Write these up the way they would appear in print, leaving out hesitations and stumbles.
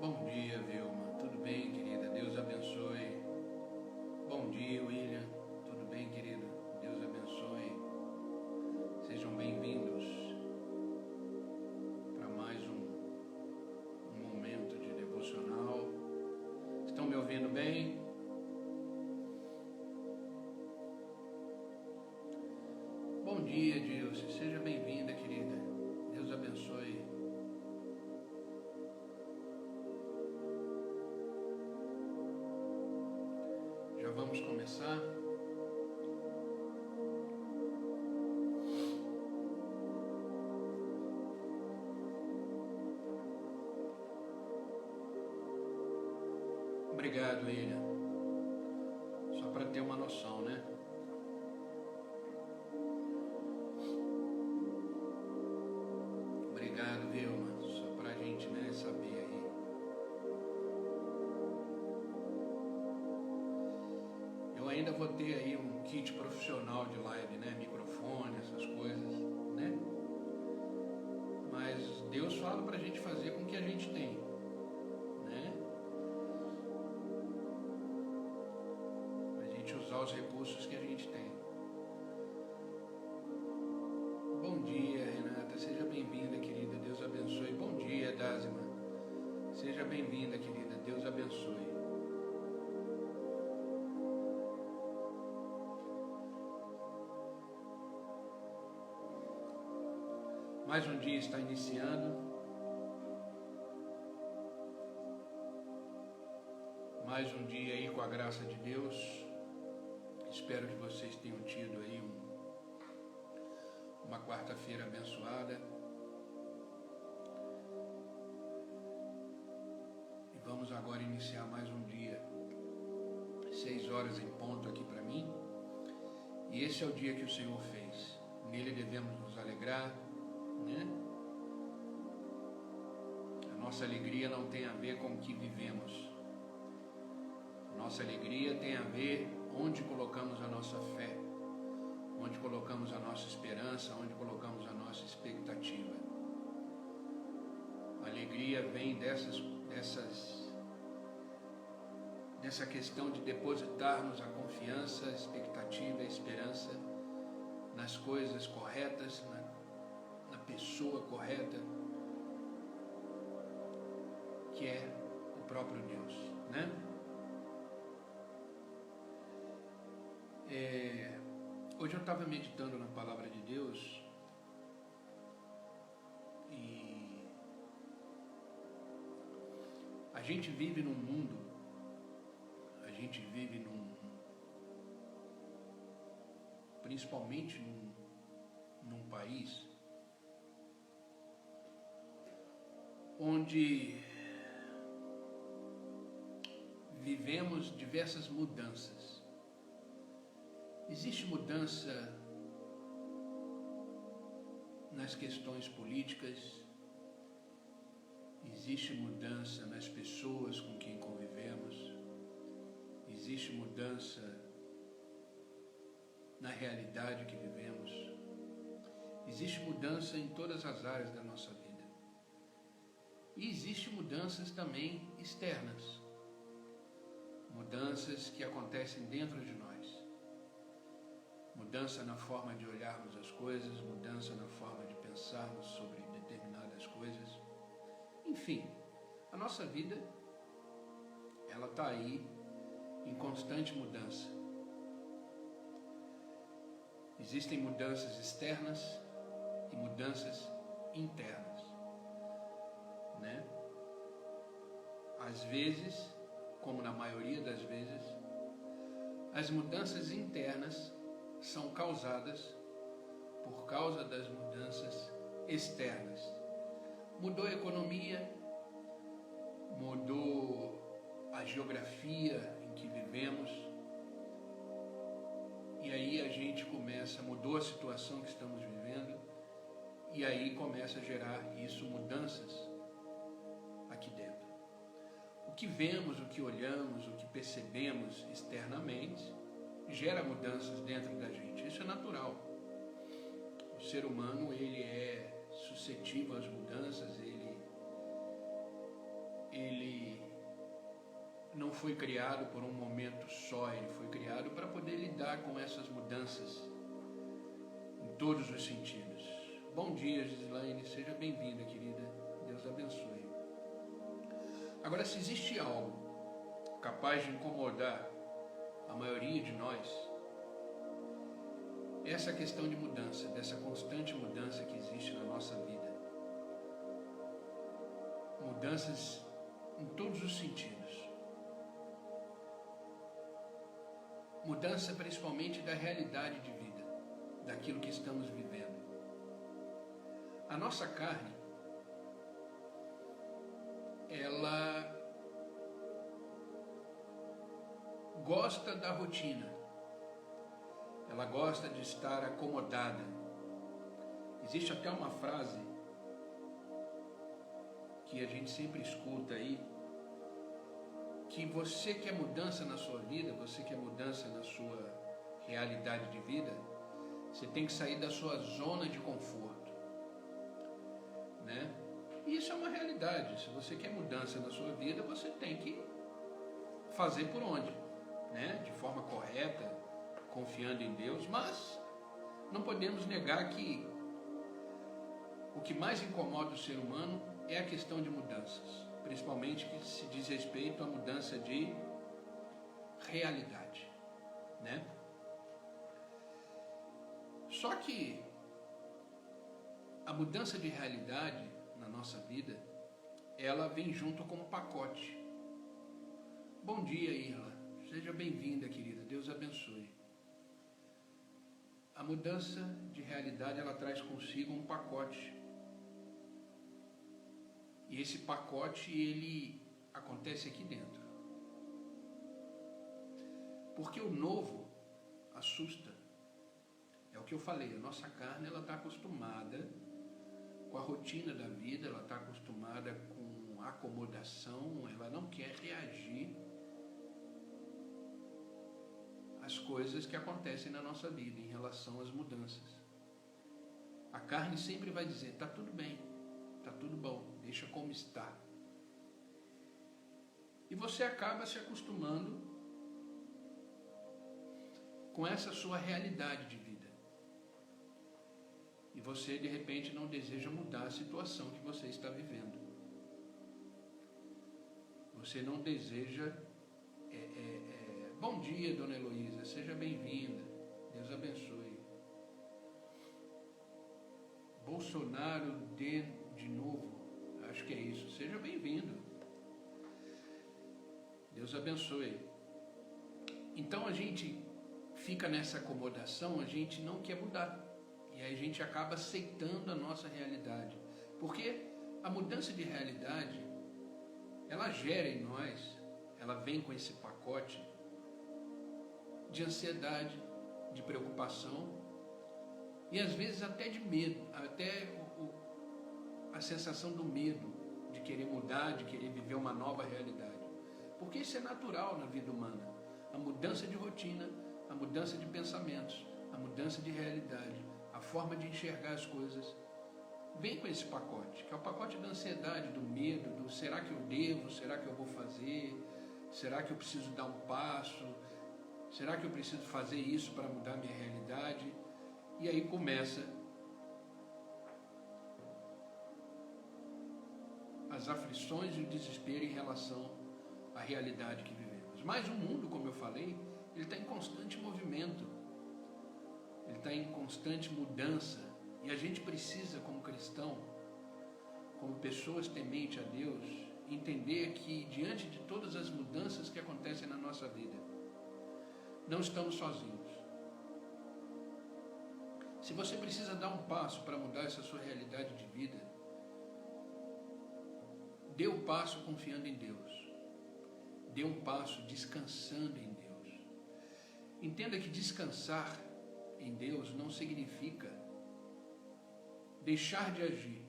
Bom dia, Vilma. Tudo bem, querida? Deus abençoe. Bom dia, William. Tudo bem, querido? Deus abençoe. Sejam bem-vindos para mais um momento de devocional. Estão me ouvindo bem? Bom dia, Dilce. Seja bem-vinda, querida. Deus abençoe. Já vamos começar. Obrigado, William. Só para ter uma noção, né? Obrigado, Vilma. Só para a gente, né, saber aí. Eu ainda vou ter aí um kit profissional de live, né? Microfone, essas coisas, né? Mas Deus fala para a gente fazer com o que a gente tem, né? A gente usar os recursos que a gente tem. Bom dia, Renata. Seja bem-vinda, querida. Deus abençoe. Bom dia, Dázima. Seja bem-vinda, querida. Deus abençoe. Mais um dia está iniciando. Mais um dia aí com a graça de Deus. Espero que vocês tenham tido aí uma quarta-feira abençoada. E vamos agora iniciar mais um dia. 6 horas em ponto aqui para mim. E esse é o dia que o Senhor fez. Nele devemos nos alegrar, né? A nossa alegria não tem a ver com o que vivemos. A nossa alegria tem a ver onde colocamos a nossa fé, onde colocamos a nossa esperança, onde colocamos a nossa expectativa. A alegria vem dessa questão de depositarmos a confiança, a expectativa, a esperança nas coisas corretas, na pessoa correta, que é o próprio Deus, né? Hoje eu estava meditando na palavra de Deus e a gente vive num mundo, a gente vive principalmente num país onde vivemos diversas mudanças. Existe mudança nas questões políticas, existe mudança nas pessoas com quem convivemos, existe mudança na realidade que vivemos, existe mudança em todas as áreas da nossa vida. E existem mudanças também externas, mudanças que acontecem dentro de nós. Mudança na forma de olharmos as coisas, mudança na forma de pensarmos sobre determinadas coisas. Enfim, a nossa vida, ela está aí em constante mudança. Existem mudanças externas e mudanças internas, né? Às vezes, como na maioria das vezes, as mudanças internas são causadas por causa das mudanças externas. Mudou a economia, mudou a geografia em que vivemos, e aí a gente mudou a situação que estamos vivendo, e aí começa a gerar isso mudanças aqui dentro. O que vemos, o que olhamos, o que percebemos externamente gera mudanças dentro da gente. Isso é natural. O ser humano, ele é suscetível às mudanças, ele foi criado por um momento só, ele foi criado para poder lidar com essas mudanças em todos os sentidos. Bom dia, Gislaine, seja bem-vinda, querida, Deus abençoe. Agora, se existe algo capaz de incomodar a maioria de nós, é essa questão de mudança, dessa constante mudança que existe na nossa vida. Mudanças em todos os sentidos. Mudança principalmente da realidade de vida, daquilo que estamos vivendo. A nossa carne, ela gosta da rotina, ela gosta de estar acomodada. Existe até uma frase que a gente sempre escuta aí, que você quer mudança na sua vida, você quer mudança na sua realidade de vida, você tem que sair da sua zona de conforto, né? E isso é uma realidade. Se você quer mudança na sua vida, você tem que fazer por onde, né? De forma correta, confiando em Deus, mas não podemos negar que o que mais incomoda o ser humano é a questão de mudanças, principalmente que se diz respeito à mudança de realidade, né? Só que a mudança de realidade na nossa vida, ela vem junto com um pacote. Bom dia, Irla. Seja bem-vinda, querida. Deus abençoe. A mudança de realidade, ela traz consigo um pacote. E esse pacote, ele acontece aqui dentro. Porque o novo assusta. É o que eu falei, a nossa carne, ela está acostumada com a rotina da vida, ela está acostumada com a acomodação, ela não quer reagir às coisas que acontecem na nossa vida em relação às mudanças. A carne sempre vai dizer, está tudo bem, está tudo bom, deixa como está. E você acaba se acostumando com essa sua realidade de vida. E você, de repente, não deseja mudar a situação que você está vivendo. Você não deseja... Bom dia, dona Heloísa, seja bem-vinda. Deus abençoe. Bolsonaro de novo, acho que é isso. Seja bem-vindo. Deus abençoe. Então a gente fica nessa acomodação, a gente não quer mudar. E aí a gente acaba aceitando a nossa realidade. Porque a mudança de realidade, ela gera em nós, ela vem com esse pacote de ansiedade, de preocupação e às vezes até de medo, até a sensação do medo de querer mudar, de querer viver uma nova realidade. Porque isso é natural na vida humana. A mudança de rotina, a mudança de pensamentos, a mudança de realidade, a forma de enxergar as coisas, vem com esse pacote, que é o pacote da ansiedade, do medo, do será que eu devo, será que eu vou fazer, será que eu preciso dar um passo, será que eu preciso fazer isso para mudar minha realidade? E aí começa as aflições e o desespero em relação à realidade que vivemos. Mas o mundo, como eu falei, ele está em constante movimento, ele está em constante mudança, e a gente precisa, como cristão, como pessoas tementes a Deus, entender que diante de todas as mudanças que acontecem na nossa vida, não estamos sozinhos. Se você precisa dar um passo para mudar essa sua realidade de vida, dê um passo confiando em Deus. Dê um passo descansando em Deus. Entenda que descansar em Deus não significa deixar de agir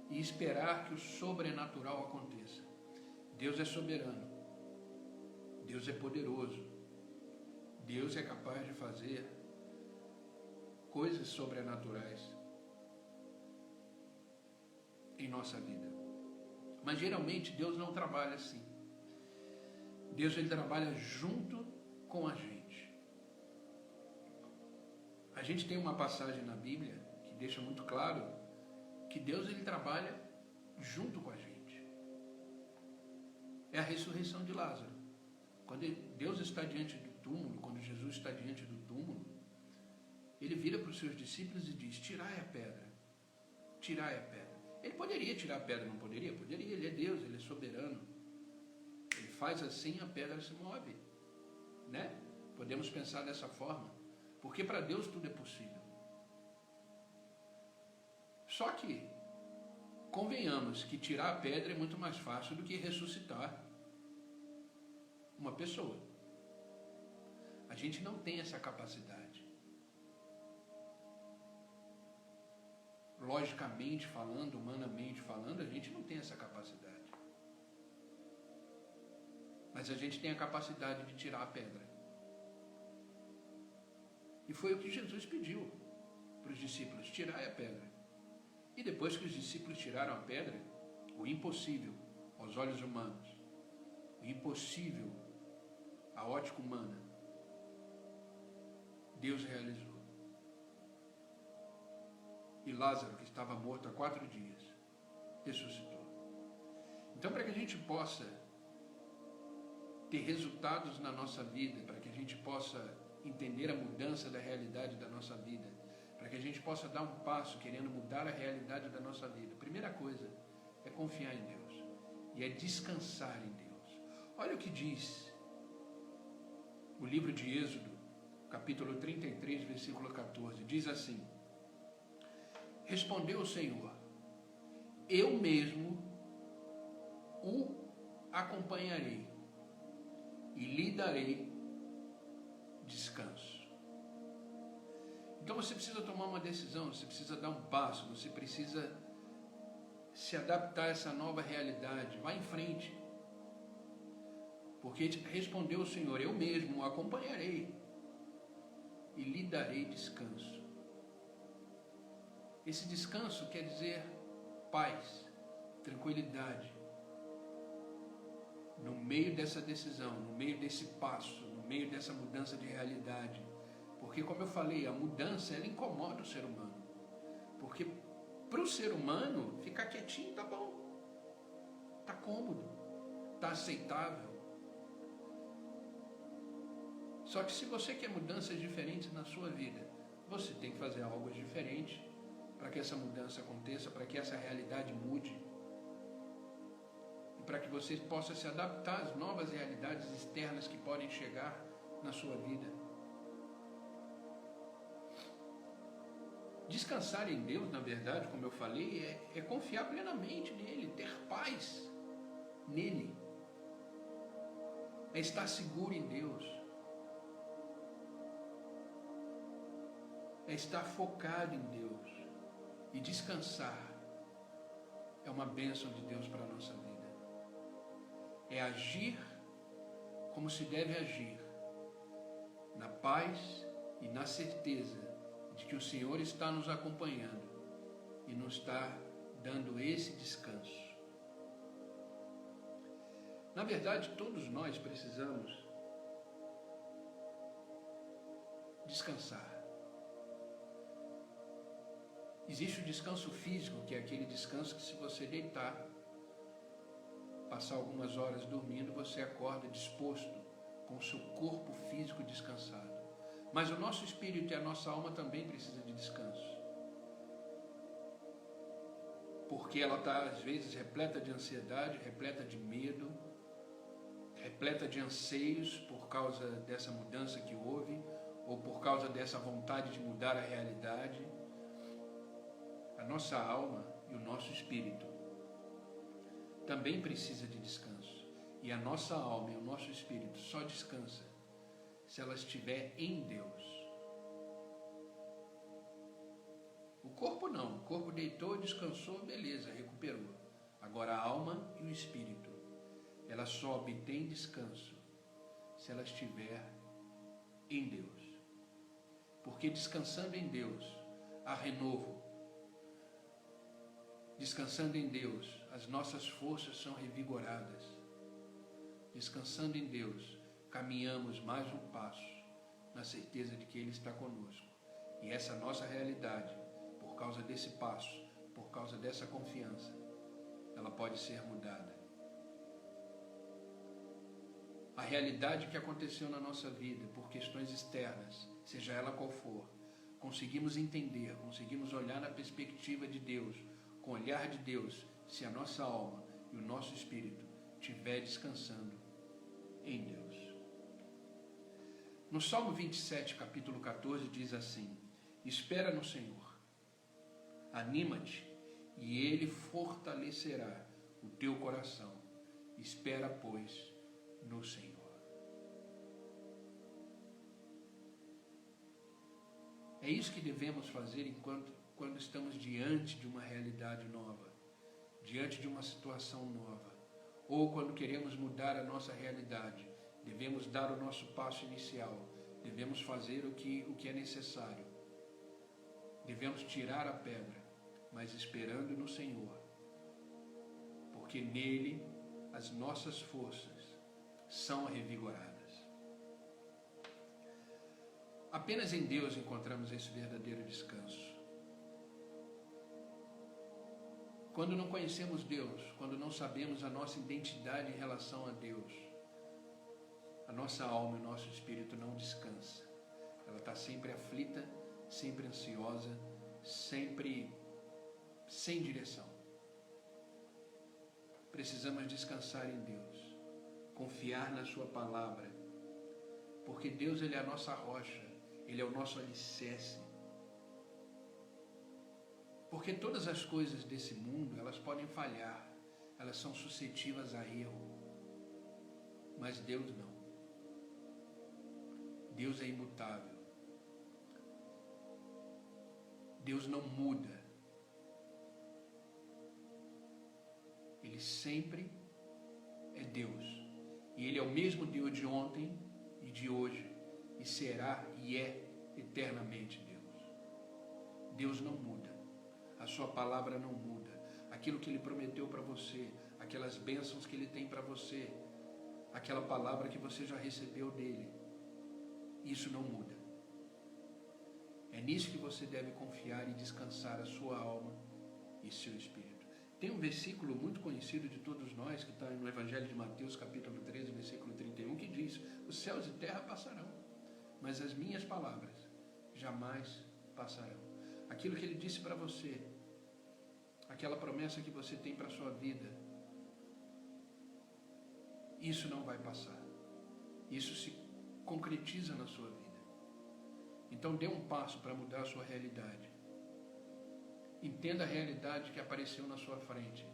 e esperar que o sobrenatural aconteça. Deus é soberano. Deus é poderoso. Deus é capaz de fazer coisas sobrenaturais em nossa vida. Mas geralmente Deus não trabalha assim. Deus, ele trabalha junto com a gente. A gente tem uma passagem na Bíblia que deixa muito claro que Deus, ele trabalha junto com a gente. É a ressurreição de Lázaro. Quando Deus está diante do túmulo, quando Jesus está diante do túmulo, ele vira para os seus discípulos e diz: tirai a pedra, tirai a pedra. Ele poderia tirar a pedra, não poderia? Poderia, ele é Deus, ele é soberano. Ele faz assim, a pedra se move, né? Podemos pensar dessa forma, porque para Deus tudo é possível. Só que, convenhamos que tirar a pedra é muito mais fácil do que ressuscitar uma pessoa. A gente não tem essa capacidade. Logicamente falando, humanamente falando, a gente não tem essa capacidade. Mas a gente tem a capacidade de tirar a pedra. E foi o que Jesus pediu para os discípulos: tirai a pedra. E depois que os discípulos tiraram a pedra, o impossível aos olhos humanos, o impossível à ótica humana, Deus realizou. E Lázaro, que estava morto há 4 dias, ressuscitou. Então, para que a gente possa ter resultados na nossa vida, para que a gente possa entender a mudança da realidade da nossa vida, para que a gente possa dar um passo querendo mudar a realidade da nossa vida, a primeira coisa é confiar em Deus e é descansar em Deus. Olha o que diz o livro de Êxodo, capítulo 33, versículo 14, diz assim: respondeu o Senhor: eu mesmo o acompanharei e lhe darei descanso. Então você precisa tomar uma decisão, você precisa dar um passo, você precisa se adaptar a essa nova realidade. Vá em frente. Porque respondeu o Senhor: eu mesmo o acompanharei e lhe darei descanso. Esse descanso quer dizer paz, tranquilidade. No meio dessa decisão, no meio desse passo, no meio dessa mudança de realidade. Porque, como eu falei, a mudança, ela incomoda o ser humano. Porque para o ser humano, ficar quietinho tá bom, tá cômodo, tá aceitável. Só que se você quer mudanças diferentes na sua vida, você tem que fazer algo diferente para que essa mudança aconteça, para que essa realidade mude. E para que você possa se adaptar às novas realidades externas que podem chegar na sua vida. Descansar em Deus, na verdade, como eu falei, é confiar plenamente nele, ter paz nele. É estar seguro em Deus. É estar focado em Deus. E descansar é uma bênção de Deus para a nossa vida. É agir como se deve agir, na paz e na certeza de que o Senhor está nos acompanhando e nos está dando esse descanso. Na verdade, todos nós precisamos descansar. Existe o descanso físico, que é aquele descanso que, se você deitar, passar algumas horas dormindo, você acorda disposto, com o seu corpo físico descansado. Mas o nosso espírito e a nossa alma também precisam de descanso. Porque ela está, às vezes, repleta de ansiedade, repleta de medo, repleta de anseios por causa dessa mudança que houve, ou por causa dessa vontade de mudar a realidade. A nossa alma e o nosso espírito também precisa de descanso. E a nossa alma e o nosso espírito só descansa se ela estiver em Deus. O corpo não. O corpo deitou, descansou, beleza, recuperou. Agora a alma e o espírito, ela só obtém descanso se ela estiver em Deus. Porque descansando em Deus, há renovo. Descansando em Deus, as nossas forças são revigoradas. descansando em Deus, caminhamos mais um passo na certeza de que Ele está conosco. E essa nossa realidade, por causa desse passo, por causa dessa confiança, ela pode ser mudada. A realidade que aconteceu na nossa vida, por questões externas, seja ela qual for, conseguimos entender, conseguimos olhar na perspectiva de Deus, com o olhar de Deus, se a nossa alma e o nosso espírito estiver descansando em Deus. No Salmo 27, capítulo 14, diz assim: espera no Senhor, anima-te, e Ele fortalecerá o teu coração. Espera, pois, no Senhor. É isso que devemos fazer quando estamos diante de uma realidade nova, diante de uma situação nova, ou quando queremos mudar a nossa realidade. Devemos dar o nosso passo inicial, devemos fazer o que é necessário, devemos tirar a pedra, mas esperando no Senhor, porque nele as nossas forças são revigoradas. Apenas em Deus encontramos esse verdadeiro descanso. Quando não conhecemos Deus, quando não sabemos a nossa identidade em relação a Deus, a nossa alma e o nosso espírito não descansa. Ela está sempre aflita, sempre ansiosa, sempre sem direção. Precisamos descansar em Deus, confiar na sua palavra, porque Deus, Ele é a nossa rocha, Ele é o nosso alicerce. Porque todas as coisas desse mundo, elas podem falhar, elas são suscetíveis a erro, mas Deus não. Deus é imutável. Deus não muda. Ele sempre é Deus. E Ele é o mesmo Deus de ontem e de hoje. E será e é eternamente Deus. Deus não muda. A sua palavra não muda. Aquilo que Ele prometeu para você, aquelas bênçãos que Ele tem para você, aquela palavra que você já recebeu dEle, isso não muda. É nisso que você deve confiar e descansar a sua alma e seu espírito. Tem um versículo muito conhecido de todos nós, que está no Evangelho de Mateus, capítulo 13, versículo 31, que diz: os céus e terra passarão, mas as minhas palavras jamais passarão. Aquilo que Ele disse para você, aquela promessa que você tem para a sua vida, isso não vai passar. Isso se concretiza na sua vida. Então dê um passo para mudar a sua realidade. Entenda a realidade que apareceu na sua frente.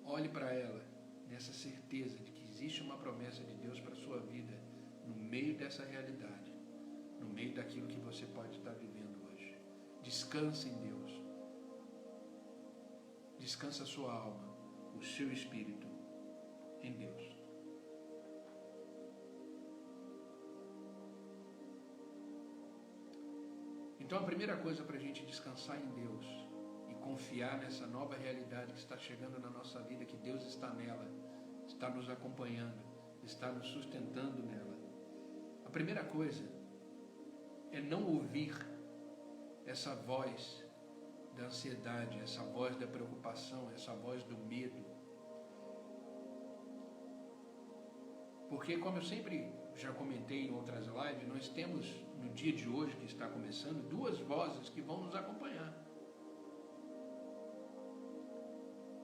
Olhe para ela nessa certeza de que existe uma promessa de Deus para a sua vida no meio dessa realidade, no meio daquilo que você pode estar vivendo hoje. Descanse em Deus. Descansa a sua alma, o seu espírito em Deus. Então a primeira coisa para a gente descansar em Deus e confiar nessa nova realidade que está chegando na nossa vida, que Deus está nela, está nos acompanhando, está nos sustentando nela. A primeira coisa é não ouvir essa voz da ansiedade, essa voz da preocupação, essa voz do medo. Porque, como eu sempre já comentei em outras lives, nós temos no dia de hoje que está começando, duas vozes que vão nos acompanhar.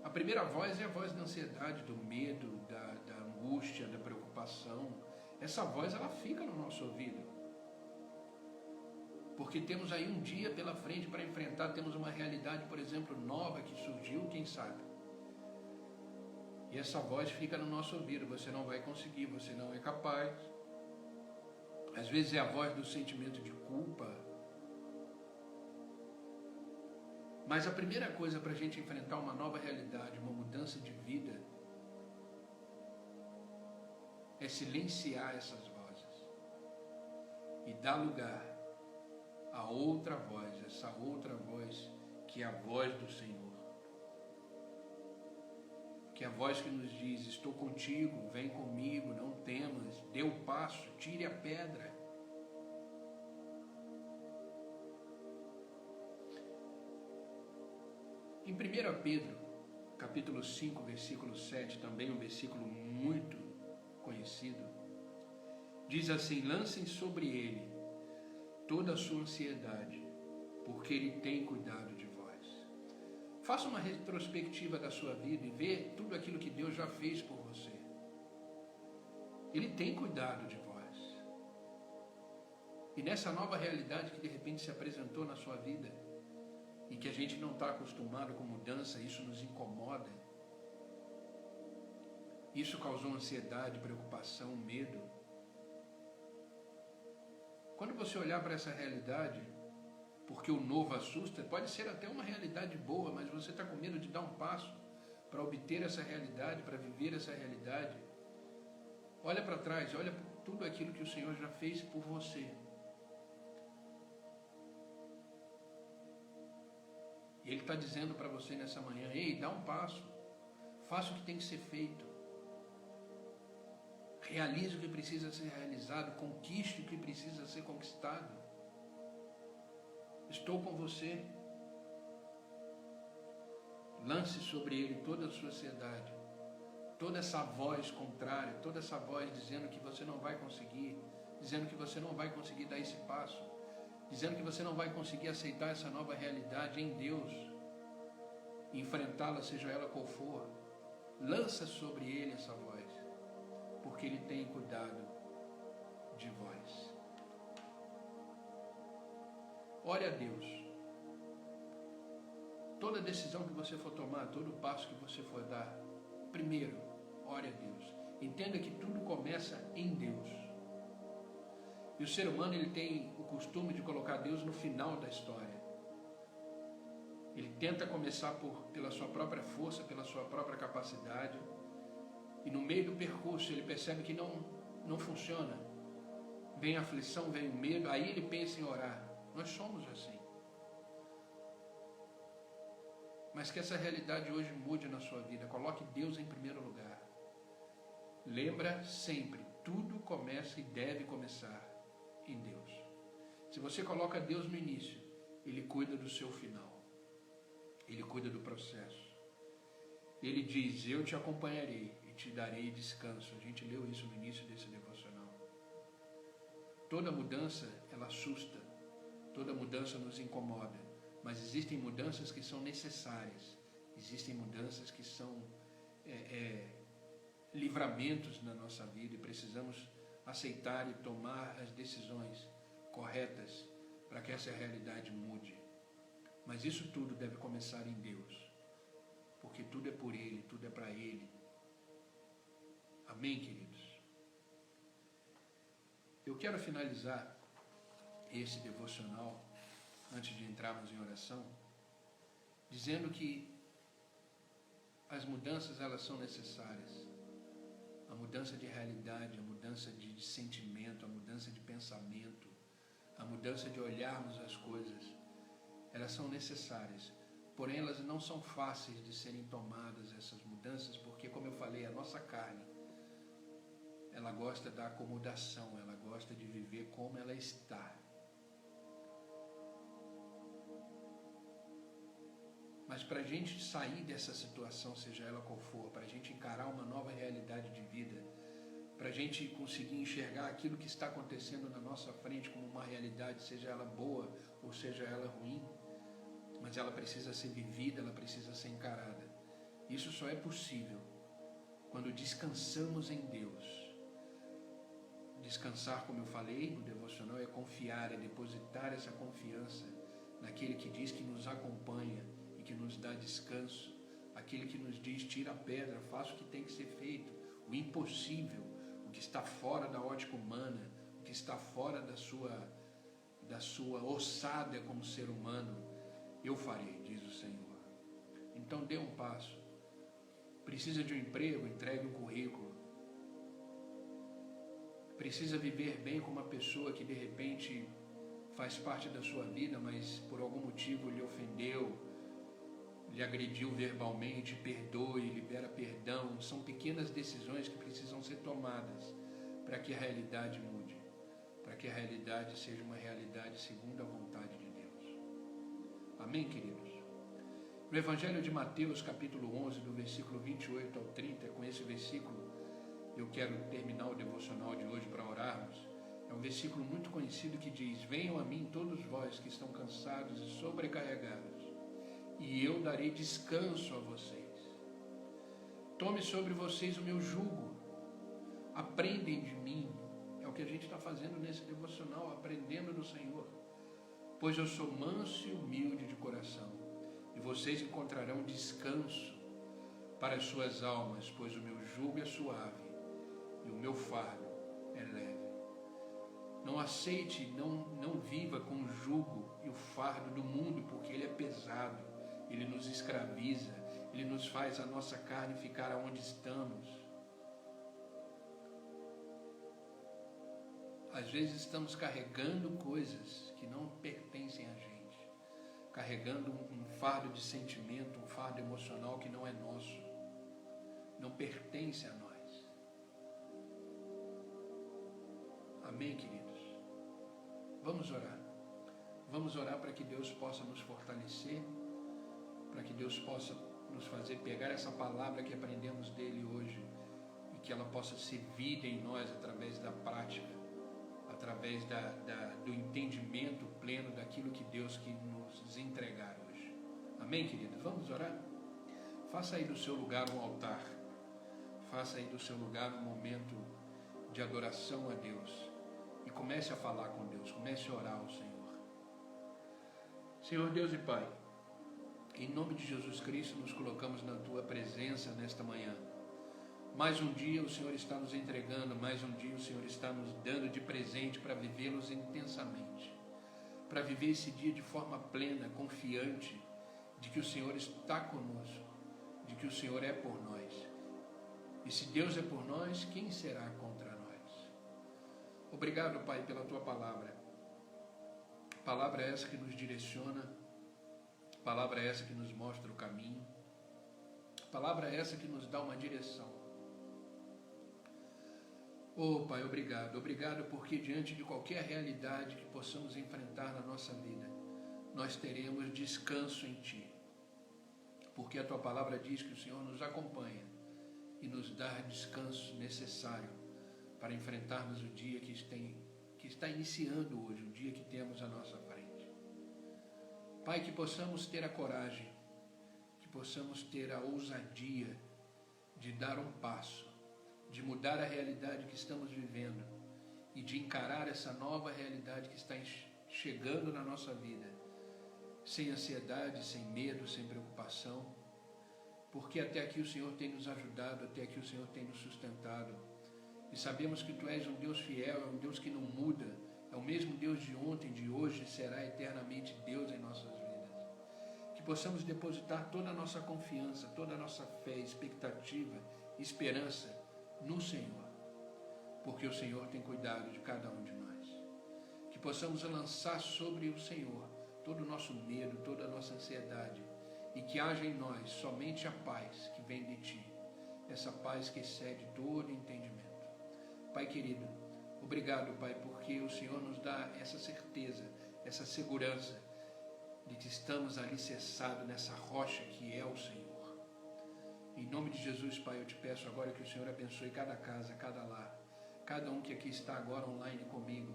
A primeira voz é a voz da ansiedade, do medo, da angústia, da preocupação. Essa voz, ela fica no nosso ouvido. Porque temos aí um dia pela frente para enfrentar, temos uma realidade, por exemplo, nova que surgiu, quem sabe? E essa voz fica no nosso ouvido: você não vai conseguir, você não é capaz. Às vezes é a voz do sentimento de culpa. Mas a primeira coisa para a gente enfrentar uma nova realidade, uma mudança de vida, é silenciar essas vozes e dar lugar a outra voz, essa outra voz que é a voz do Senhor, que é a voz que nos diz: estou contigo, vem comigo, não temas, dê o passo, tire a pedra. Em 1 Pedro, capítulo 5, versículo 7, também um versículo muito conhecido, diz assim: lancem sobre ele toda a sua ansiedade, porque ele tem cuidado de vós. Faça uma retrospectiva da sua vida e vê tudo aquilo que Deus já fez por você. Ele tem cuidado de vós. E nessa nova realidade que de repente se apresentou na sua vida, e que a gente não está acostumado com mudança, isso nos incomoda. Isso causou ansiedade, preocupação, medo. Quando você olhar para essa realidade, porque o novo assusta, pode ser até uma realidade boa, mas você está com medo de dar um passo para obter essa realidade, para viver essa realidade. Olha para trás, olha para tudo aquilo que o Senhor já fez por você. E Ele está dizendo para você nessa manhã: ei, dá um passo, faça o que tem que ser feito, realize o que precisa ser realizado, conquiste o que precisa ser conquistado. Estou com você. Lance sobre ele toda a sua ansiedade, toda essa voz contrária, toda essa voz dizendo que você não vai conseguir, dizendo que você não vai conseguir dar esse passo, dizendo que você não vai conseguir aceitar essa nova realidade em Deus, enfrentá-la, seja ela qual for. Lança sobre ele essa voz, porque ele tem cuidado de vós. Ore a Deus. Toda decisão que você for tomar, todo passo que você for dar, primeiro, ore a Deus. Entenda que tudo começa em Deus. E o ser humano, ele tem o costume de colocar Deus no final da história. Ele tenta começar pela sua própria força, pela sua própria capacidade. E no meio do percurso ele percebe que não funciona. Vem a aflição, vem o medo, aí ele pensa em orar. Nós somos assim. Mas que essa realidade hoje mude na sua vida. Coloque Deus em primeiro lugar. Lembra sempre, tudo começa e deve começar em Deus. Se você coloca Deus no início, Ele cuida do seu final. Ele cuida do processo. Ele diz: eu te acompanharei e te darei descanso. A gente leu isso no início desse devocional. Toda mudança, ela assusta. Toda mudança nos incomoda. Mas existem mudanças que são necessárias. Existem mudanças que são livramentos na nossa vida. E precisamos aceitar e tomar as decisões corretas para que essa realidade mude. Mas isso tudo deve começar em Deus. Porque tudo é por Ele, tudo é para Ele. Amém, queridos? Eu quero finalizar esse devocional, antes de entrarmos em oração, dizendo que as mudanças, elas são necessárias. A mudança de realidade, a mudança de sentimento, a mudança de pensamento, a mudança de olharmos as coisas, elas são necessárias. Porém, elas não são fáceis de serem tomadas, essas mudanças, porque, como eu falei, a nossa carne, ela gosta da acomodação, ela gosta de viver como ela está. Mas para a gente sair dessa situação, seja ela qual for, para a gente encarar uma nova realidade de vida, para a gente conseguir enxergar aquilo que está acontecendo na nossa frente como uma realidade, seja ela boa ou seja ela ruim, mas ela precisa ser vivida, ela precisa ser encarada. Isso só é possível quando descansamos em Deus. Descansar, como eu falei no devocional, é confiar, é depositar essa confiança naquele que diz que nos acompanha e que nos dá descanso, aquele que nos diz: tira a pedra, faça o que tem que ser feito, o impossível, o que está fora da ótica humana, o que está fora da sua ossada como ser humano, eu farei, diz o Senhor. Então dê um passo. Precisa de um emprego? Entregue um currículo. Precisa viver bem com uma pessoa que de repente faz parte da sua vida, mas por algum motivo lhe ofendeu, lhe agrediu verbalmente, perdoe, libera perdão. São pequenas decisões que precisam ser tomadas para que a realidade mude, para que a realidade seja uma realidade segundo a vontade de Deus. Amém, queridos? No Evangelho de Mateus, capítulo 11, do versículo 28 ao 30, com esse versículo eu quero terminar o devocional de hoje para orarmos. É um versículo muito conhecido que diz: venham a mim todos vós que estão cansados e sobrecarregados, e eu darei descanso a vocês. Tome sobre vocês o meu jugo, aprendem de mim. É o que a gente está fazendo nesse devocional, aprendendo do Senhor. Pois eu sou manso e humilde de coração, e vocês encontrarão descanso para as suas almas, pois o meu jugo é suave e o meu fardo é leve. Não aceite, não viva com o jugo e o fardo do mundo, porque ele é pesado, ele nos escraviza, ele nos faz a nossa carne ficar aonde estamos. Às vezes estamos carregando coisas que não pertencem a gente, carregando um fardo de sentimento, um fardo emocional que não é nosso, não pertence a nós. Amém, queridos? Vamos orar. Vamos orar para que Deus possa nos fortalecer, para que Deus possa nos fazer pegar essa palavra que aprendemos dele hoje e que ela possa ser vida em nós através da prática, através do entendimento pleno daquilo que Deus quer nos entregar hoje. Amém, queridos? Vamos orar? Faça aí do seu lugar um altar. Faça aí do seu lugar um momento de adoração a Deus. E comece a falar com Deus, comece a orar ao Senhor. Senhor Deus e Pai, em nome de Jesus Cristo nos colocamos na Tua presença nesta manhã. Mais um dia o Senhor está nos entregando, mais um dia o Senhor está nos dando de presente para vivê-los intensamente, para viver esse dia de forma plena, confiante de que o Senhor está conosco, de que o Senhor é por nós. E se Deus é por nós, quem será contra nós? Obrigado, Pai, pela Tua palavra. Palavra essa que nos direciona, palavra essa que nos mostra o caminho, palavra essa que nos dá uma direção. Oh, Pai, obrigado. Obrigado porque diante de qualquer realidade que possamos enfrentar na nossa vida, nós teremos descanso em Ti. Porque a Tua palavra diz que o Senhor nos acompanha e nos dá descanso necessário para enfrentarmos o dia que está iniciando hoje, o dia que temos à nossa frente. Pai, que possamos ter a coragem, que possamos ter a ousadia de dar um passo, de mudar a realidade que estamos vivendo e de encarar essa nova realidade que está chegando na nossa vida, sem ansiedade, sem medo, sem preocupação, porque até aqui o Senhor tem nos ajudado, até aqui o Senhor tem nos sustentado. E sabemos que Tu és um Deus fiel, é um Deus que não muda, é o mesmo Deus de ontem, de hoje, será eternamente Deus em nossas vidas. Que possamos depositar toda a nossa confiança, toda a nossa fé, expectativa, esperança no Senhor, porque o Senhor tem cuidado de cada um de nós. Que possamos lançar sobre o Senhor todo o nosso medo, toda a nossa ansiedade, e que haja em nós somente a paz que vem de Ti, essa paz que excede todo entendimento. Pai querido, obrigado, Pai, porque o Senhor nos dá essa certeza, essa segurança de que estamos alicerçados nessa rocha que é o Senhor. Em nome de Jesus, Pai, eu te peço agora que o Senhor abençoe cada casa, cada lar, cada um que aqui está agora online comigo,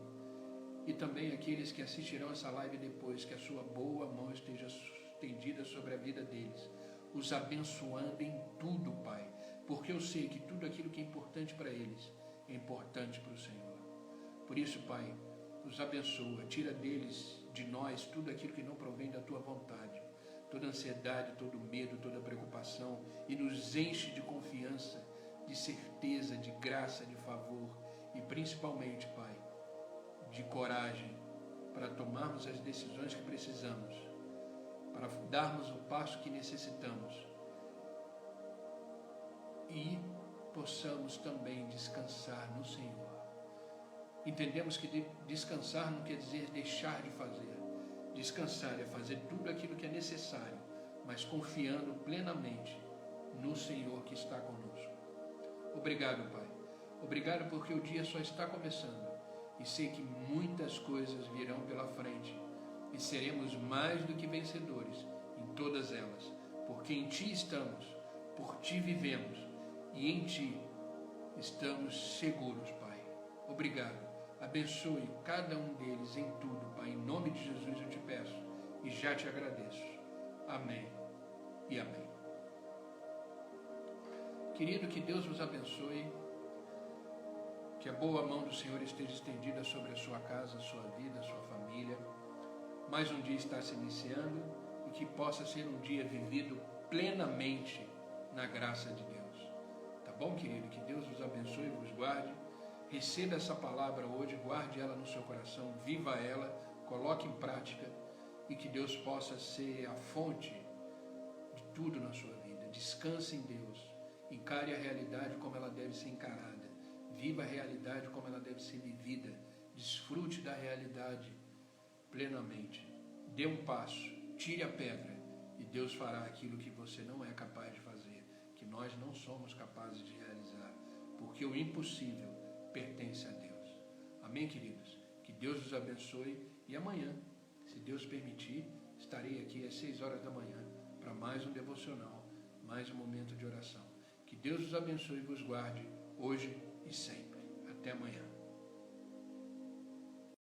e também aqueles que assistirão essa live depois, que a sua boa mão esteja estendida sobre a vida deles, os abençoando em tudo, Pai, porque eu sei que tudo aquilo que é importante para eles é importante para o Senhor. Por isso, Pai, os abençoa, tira deles, de nós, tudo aquilo que não provém da Tua vontade, toda ansiedade, todo medo, toda preocupação, e nos enche de confiança, de certeza, de graça, de favor, e principalmente, Pai, de coragem para tomarmos as decisões que precisamos, para darmos o passo que necessitamos e possamos também descansar no Senhor. Entendemos que descansar não quer dizer deixar de fazer. Descansar é fazer tudo aquilo que é necessário mas confiando plenamente no Senhor que está conosco. Obrigado, Pai. Obrigado porque o dia só está começando e sei que muitas coisas virão pela frente e seremos mais do que vencedores em todas elas, porque em Ti estamos, por Ti vivemos e em Ti estamos seguros, Pai. Obrigado. Abençoe cada um deles em tudo, Pai. Em nome de Jesus eu te peço e já te agradeço. Amém e amém. Querido, que Deus vos abençoe, que a boa mão do Senhor esteja estendida sobre a sua casa, a sua vida, a sua família. Mais um dia está se iniciando e que possa ser um dia vivido plenamente na graça de Deus. Tá bom, querido? Que Deus vos abençoe e vos guarde. Receba essa palavra hoje, guarde ela no seu coração, viva ela, coloque em prática e que Deus possa ser a fonte de tudo na sua vida. Descanse em Deus, encare a realidade como ela deve ser encarada, viva a realidade como ela deve ser vivida, desfrute da realidade plenamente. Dê um passo, tire a pedra e Deus fará aquilo que você não é capaz de fazer, que nós não somos capazes de realizar, porque o impossível pertence a Deus. Amém, queridos? Que Deus os abençoe e amanhã, se Deus permitir, estarei aqui às 6 horas da manhã para mais um devocional, mais um momento de oração. Que Deus os abençoe e vos guarde hoje e sempre. Até amanhã.